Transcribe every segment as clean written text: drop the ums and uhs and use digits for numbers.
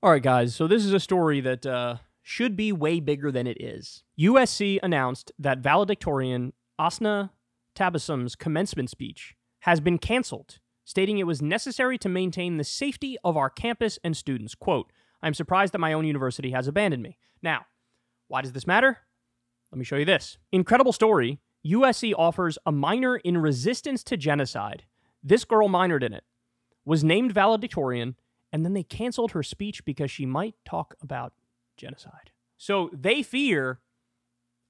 All right, guys, so this is a story that should be way bigger than it is. USC announced that valedictorian Asna Tabassum's commencement speech has been canceled, stating it was necessary to maintain the safety of our campus and students. Quote, "I'm surprised that my own university has abandoned me." Now, why does this matter? Let me show you this. Incredible story. USC offers a minor in resistance to genocide. This girl minored in it, was named valedictorian, and then they canceled her speech because she might talk about genocide. So they fear,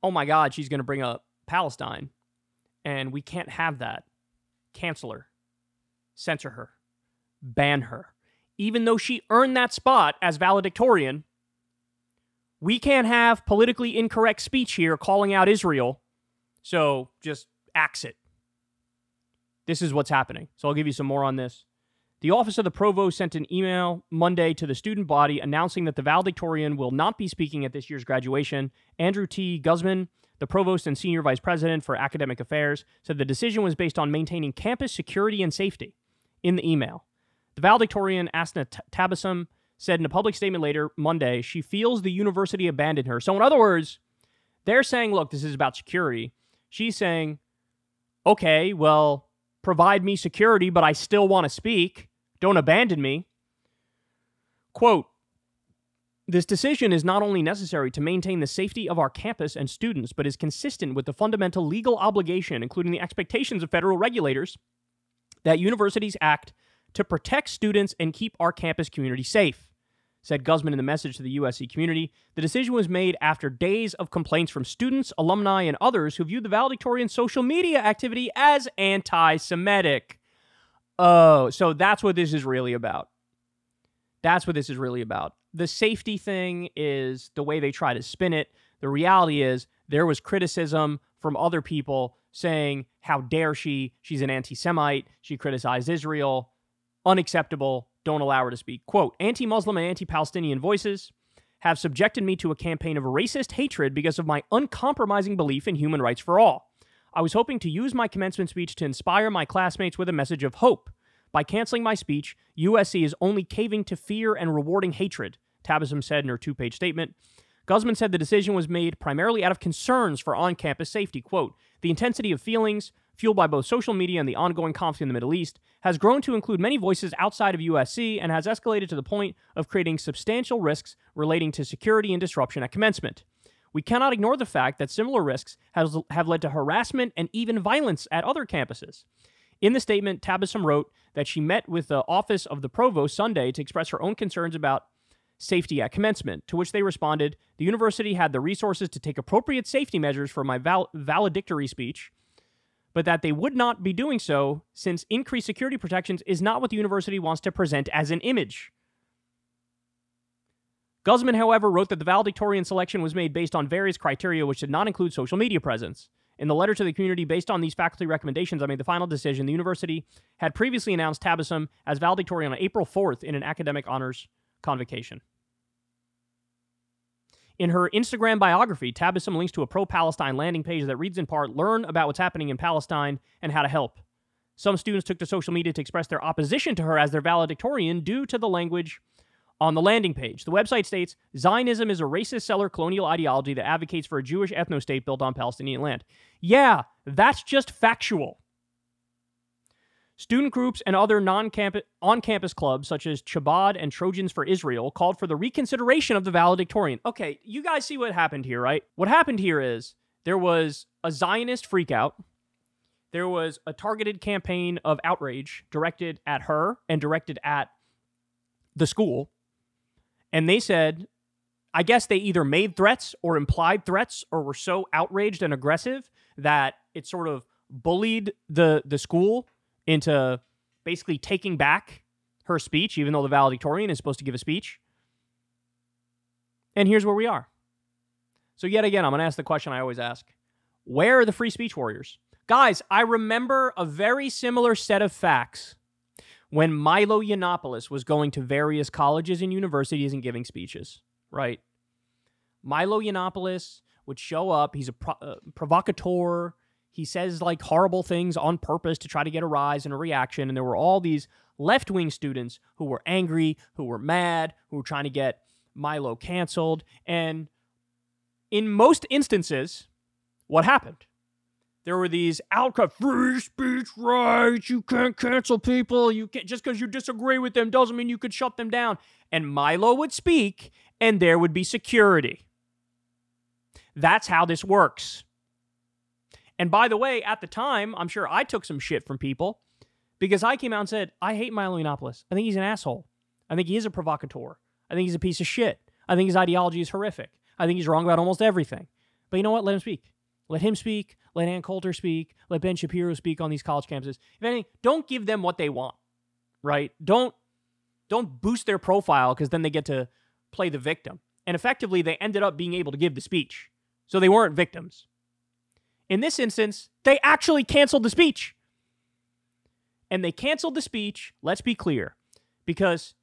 oh my God, she's going to bring up Palestine, and we can't have that. Cancel her. Censor her. Ban her. Even though she earned that spot as valedictorian, we can't have politically incorrect speech here calling out Israel, so just axe it. This is what's happening. So I'll give you some more on this. The Office of the Provost sent an email Monday to the student body announcing that the valedictorian will not be speaking at this year's graduation. Andrew T. Guzman, the provost and senior vice president for academic affairs, said the decision was based on maintaining campus security and safety. In the email, the valedictorian Asna Tabassum said in a public statement later Monday she feels the university abandoned her. So in other words, they're saying, look, this is about security. She's saying, okay, well, provide me security, but I still want to speak. Don't abandon me. Quote, "This decision is not only necessary to maintain the safety of our campus and students, but is consistent with the fundamental legal obligation, including the expectations of federal regulators, that universities act to protect students and keep our campus community safe," said Guzman in the message to the USC community. The decision was made after days of complaints from students, alumni, and others who viewed the valedictorian social media activity as anti-Semitic. Oh, so that's what this is really about. That's what this is really about. The safety thing is the way they try to spin it. The reality is there was criticism from other people saying, how dare she? She's an anti-Semite. She criticized Israel. Unacceptable. Don't allow her to speak. Quote, "Anti-Muslim and anti-Palestinian voices have subjected me to a campaign of racist hatred because of my uncompromising belief in human rights for all. I was hoping to use my commencement speech to inspire my classmates with a message of hope. By canceling my speech, USC is only caving to fear and rewarding hatred," Tabassum said in her two-page statement. Guzman said the decision was made primarily out of concerns for on-campus safety. Quote, "The intensity of feelings, fueled by both social media and the ongoing conflict in the Middle East, has grown to include many voices outside of USC and has escalated to the point of creating substantial risks relating to security and disruption at commencement. We cannot ignore the fact that similar risks have led to harassment and even violence at other campuses." In the statement, Tabassum wrote that she met with the Office of the Provost Sunday to express her own concerns about safety at commencement, to which they responded, "The university had the resources to take appropriate safety measures for my valedictory speech, but that they would not be doing so since increased security protections is not what the university wants to present as an image." Guzman, however, wrote that the valedictorian selection was made based on various criteria which did not include social media presence. In the letter to the community, based on these faculty recommendations, I made the final decision. The university had previously announced Tabassum as valedictorian on April 4th in an academic honors convocation. In her Instagram biography, Tabassum links to a pro-Palestine landing page that reads in part, "Learn about what's happening in Palestine and how to help." Some students took to social media to express their opposition to her as their valedictorian due to the language on the landing page. The website states, "Zionism is a racist settler colonial ideology that advocates for a Jewish ethno-state built on Palestinian land." Yeah, that's just factual. Student groups and other on-campus clubs, such as Chabad and Trojans for Israel, called for the reconsideration of the valedictorian. Okay, you guys see what happened here, right? What happened here is there was a Zionist freakout. There was a targeted campaign of outrage directed at her and directed at the school. And they said, I guess they either made threats or implied threats or were so outraged and aggressive that it sort of bullied the school into basically taking back her speech, even though the valedictorian is supposed to give a speech. And here's where we are. So yet again, I'm going to ask the question I always ask. Where are the free speech warriors? Guys, I remember a very similar set of facts when Milo Yiannopoulos was going to various colleges and universities and giving speeches, right? Milo Yiannopoulos would show up. He's a provocateur. He says like horrible things on purpose to try to get a rise and a reaction. And there were all these left-wing students who were angry, who were mad, who were trying to get Milo canceled. And in most instances, what happened? There were these outcry, free speech rights, you can't cancel people, you can't, just because you disagree with them doesn't mean you could shut them down. And Milo would speak, and there would be security. That's how this works. And by the way, at the time, I'm sure I took some shit from people because I came out and said, I hate Milo Yiannopoulos. I think he's an asshole. I think he is a provocateur. I think he's a piece of shit. I think his ideology is horrific. I think he's wrong about almost everything. But you know what? Let him speak. Let him speak. Let Ann Coulter speak. Let Ben Shapiro speak on these college campuses. If anything, don't give them what they want, right? Don't boost their profile because then they get to play the victim. And effectively, they ended up being able to give the speech. So they weren't victims. In this instance, they actually canceled the speech. And they canceled the speech, let's be clear, because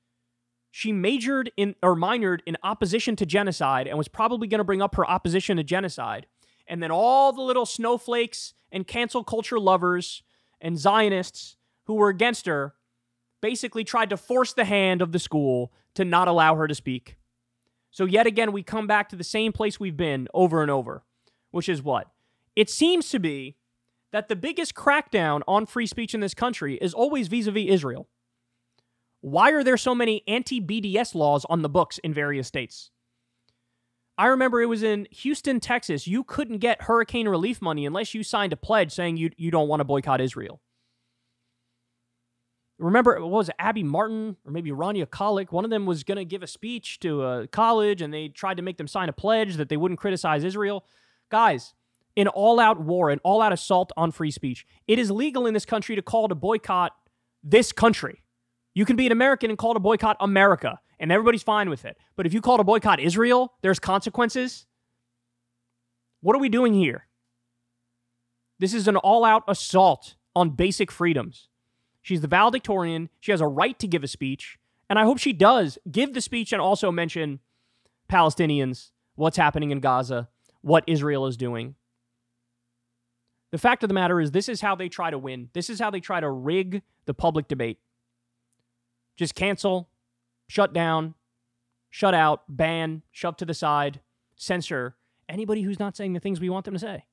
she minored in opposition to genocide and was probably going to bring up her opposition to genocide. And then all the little snowflakes and cancel culture lovers and Zionists who were against her basically tried to force the hand of the school to not allow her to speak. So yet again, we come back to the same place we've been over and over, which is what? It seems to be that the biggest crackdown on free speech in this country is always vis-a-vis Israel. Why are there so many anti-BDS laws on the books in various states? I remember it was in Houston, Texas. You couldn't get hurricane relief money unless you signed a pledge saying you don't want to boycott Israel. Remember, what was it, Abby Martin or maybe Rania Khalek? One of them was going to give a speech to a college, and they tried to make them sign a pledge that they wouldn't criticize Israel. Guys, in all-out war, an all-out assault on free speech, it is legal in this country to call to boycott this country. You can be an American and call to boycott America, and everybody's fine with it. But if you call to boycott Israel, there's consequences. What are we doing here? This is an all-out assault on basic freedoms. She's the valedictorian. She has a right to give a speech, and I hope she does give the speech and also mention Palestinians, what's happening in Gaza, what Israel is doing. The fact of the matter is, this is how they try to win. This is how they try to rig the public debate. Just cancel, shut down, shut out, ban, shove to the side, censor anybody who's not saying the things we want them to say.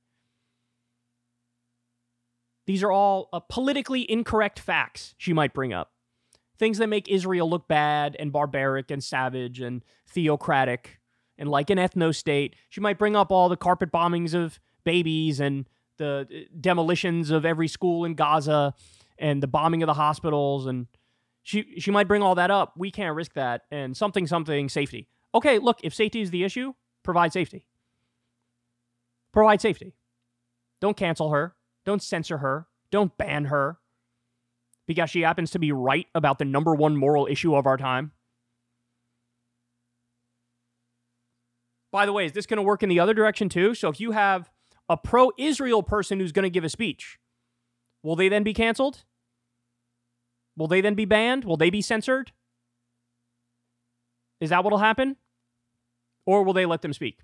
These are all politically incorrect facts she might bring up. Things that make Israel look bad and barbaric and savage and theocratic and like an ethno-state. She might bring up all the carpet bombings of babies and the demolitions of every school in Gaza and the bombing of the hospitals, and she might bring all that up. We can't risk that. And something, safety. Okay, look, if safety is the issue, provide safety. Provide safety. Don't cancel her. Don't censor her. Don't ban her because she happens to be right about the number one moral issue of our time. By the way, is this going to work in the other direction too? So if you have a pro-Israel person who's going to give a speech, will they then be canceled? Will they then be banned? Will they be censored? Is that what will happen? Or will they let them speak?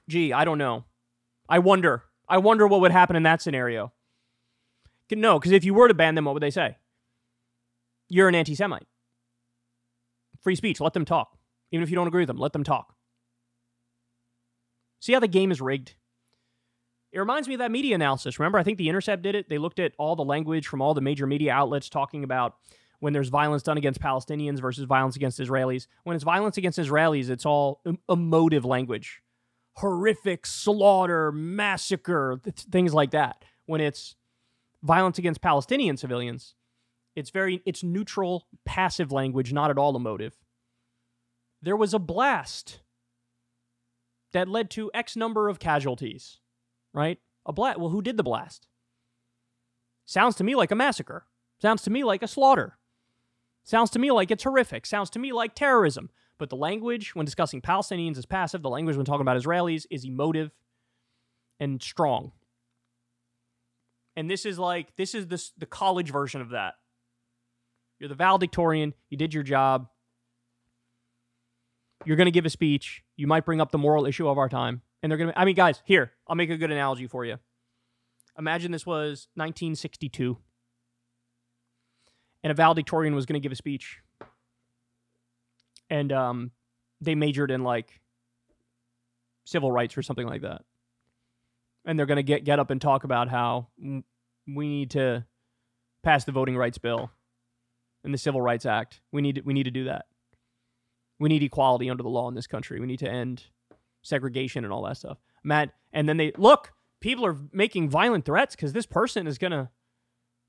Gee, I don't know. I wonder what would happen in that scenario. No, because if you were to ban them, what would they say? You're an anti-Semite. Free speech, let them talk. Even if you don't agree with them, let them talk. See how the game is rigged? It reminds me of that media analysis. Remember, I think The Intercept did it. They looked at all the language from all the major media outlets talking about when there's violence done against Palestinians versus violence against Israelis. When it's violence against Israelis, it's all emotive language. Horrific, slaughter, massacre, things like that. When it's violence against Palestinian civilians, it's neutral, passive language, not at all emotive. There was a blast that led to X number of casualties, right? Well, who did the blast? Sounds to me like a massacre. Sounds to me like a slaughter. Sounds to me like it's horrific. Sounds to me like terrorism. But the language when discussing Palestinians is passive. The language when talking about Israelis is emotive and strong. And this is the college version of that. You're the valedictorian. You did your job. You're going to give a speech. You might bring up the moral issue of our time. And they're going to... guys, here. I'll make a good analogy for you. Imagine this was 1962. and a valedictorian was going to give a speech. And they majored in, like, civil rights or something like that. And they're going to get up and talk about how we need to pass the Voting Rights Bill and the Civil Rights Act. We need to do that. We need equality under the law in this country. We need to end segregation and all that stuff. Matt, and then look, people are making violent threats because this person is going to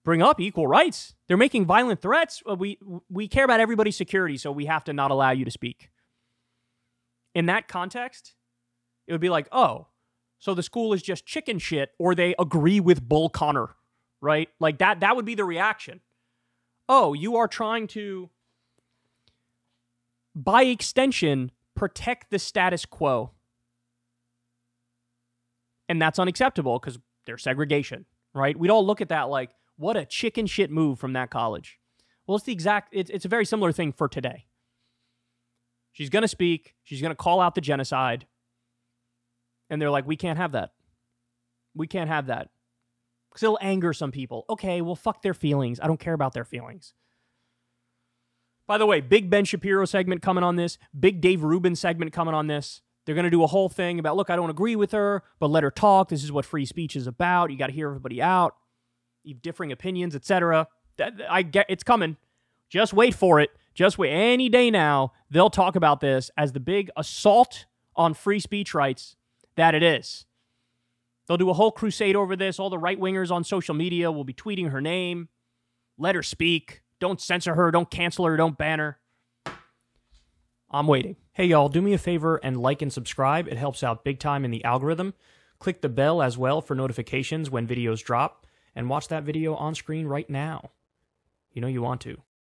bring up equal rights. They're making violent threats. We care about everybody's security, so we have to not allow you to speak. In that context, it would be like, oh, so the school is just chicken shit, or they agree with Bull Connor, right? Like that would be the reaction. Oh, you are trying to, by extension, protect the status quo. And that's unacceptable because there's segregation, right? We'd all look at that like, what a chicken shit move from that college. Well, it's a very similar thing for today. She's going to speak. She's going to call out the genocide. And they're like, we can't have that. We can't have that. Because it'll anger some people. Okay, well, fuck their feelings. I don't care about their feelings. By the way, big Ben Shapiro segment coming on this. Big Dave Rubin segment coming on this. They're going to do a whole thing about, look, I don't agree with her, but let her talk. This is what free speech is about. You got to hear everybody out. You have differing opinions, etc. I get it's coming. Just wait for it. Just wait. Any day now, they'll talk about this as the big assault on free speech rights that it is. They'll do a whole crusade over this. All the right-wingers on social media will be tweeting her name. Let her speak. Don't censor her. Don't cancel her. Don't ban her. I'm waiting. Hey, y'all, do me a favor and like and subscribe. It helps out big time in the algorithm. Click the bell as well for notifications when videos drop. And watch that video on screen right now. You know you want to.